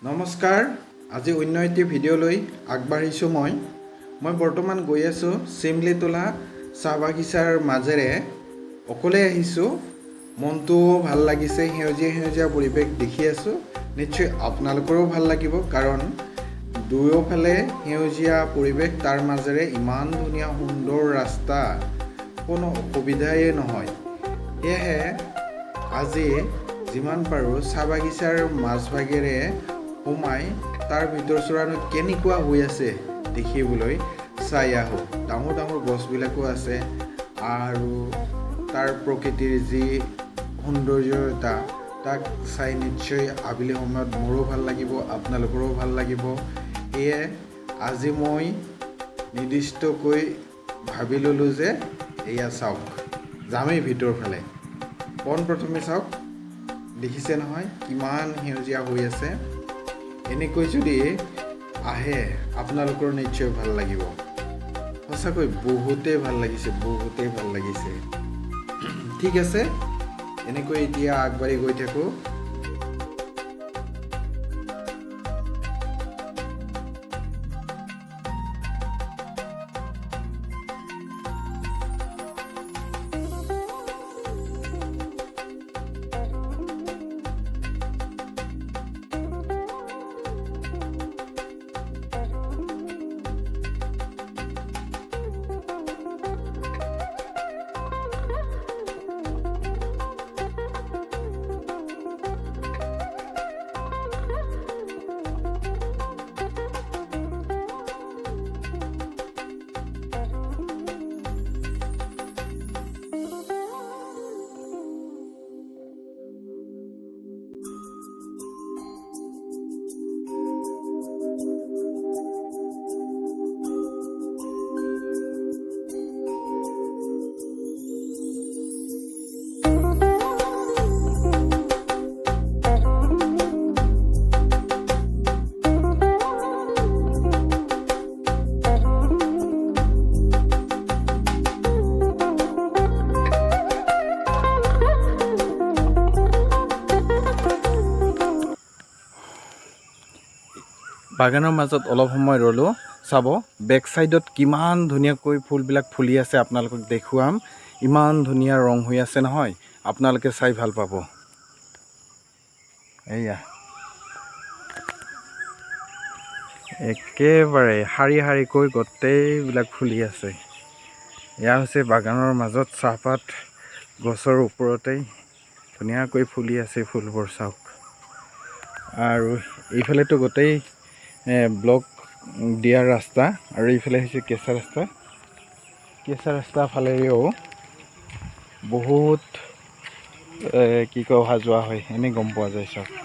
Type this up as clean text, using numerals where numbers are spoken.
নমস্কাৰ আজি অন্য এটি ভিডিঅ'লৈ আগবাঢ়িছোঁ মই বৰ্তমান গৈ আছোঁ চিমলিতলা চাহ বাগিচাৰ মাজেৰে অকলে আহিছোঁ মনটো ভাল লাগিছে সেউজীয়া পৰিৱেশ দেখি আছোঁ নিশ্চয় আপোনালোকৰো ভাল লাগিব কাৰণ দুয়োফালে সেউজীয়া পৰিৱেশ তাৰ মাজেৰে ইমান ধুনীয়া সুন্দৰ ৰাস্তা কোনো অসুবিধাই নহয় সেয়েহে আজি যিমান পাৰোঁ চাহ বাগিচাৰ মাজভাগেৰে সোমাই তাৰ ভিতৰ চৰানো কেনেকুৱা হৈ আছে দেখিবলৈ চাই আহোঁ ডাঙৰ গছবিলাকো আছে আৰু তাৰ প্ৰকৃতিৰ যি সৌন্দৰ্যতা তাক চাই নিশ্চয় আবেলি সময়ত মোৰো ভাল লাগিব আপোনালোকৰো ভাল লাগিব এয়ে আজি মই নিৰ্দিষ্টকৈ ভাবি ল'লোঁ যে এয়া চাওক যামেই ভিতৰ ফালে পোনপ্ৰথমে চাওক দেখিছে নহয় কিমান সেউজীয়া হৈ আছে এনেকৈ যদি আহে আপোনালোকৰ নিশ্চয় ভাল লাগিব সঁচাকৈ বহুতেই ভাল লাগিছে ঠিক আছে এনেকৈ এতিয়া আগবাঢ়ি গৈ থাকোঁ বাগানৰ মাজত অলপ সময় ৰ'লোঁ চাব বেক চাইডত কিমান ধুনীয়াকৈ ফুলবিলাক ফুলি আছে আপোনালোকক দেখুৱাম ইমান ধুনীয়া ৰং হৈ আছে নহয় আপোনালোকে চাই ভাল পাব এয়া একেবাৰে শাৰীকৈ গোটেইবিলাক ফুলি আছে এয়া হৈছে বাগানৰ মাজত চাহপাত গছৰ ওপৰতেই ধুনীয়াকৈ ফুলি আছে ফুলবোৰ চাওক আৰু এইফালেতো গোটেই ব্লক দিয়া ৰাস্তা আৰু এইফালে হৈছে কেঁচা ৰাস্তা ফালেও বহুত অহা যোৱা হয় এনেই গম পোৱা যায় চাওক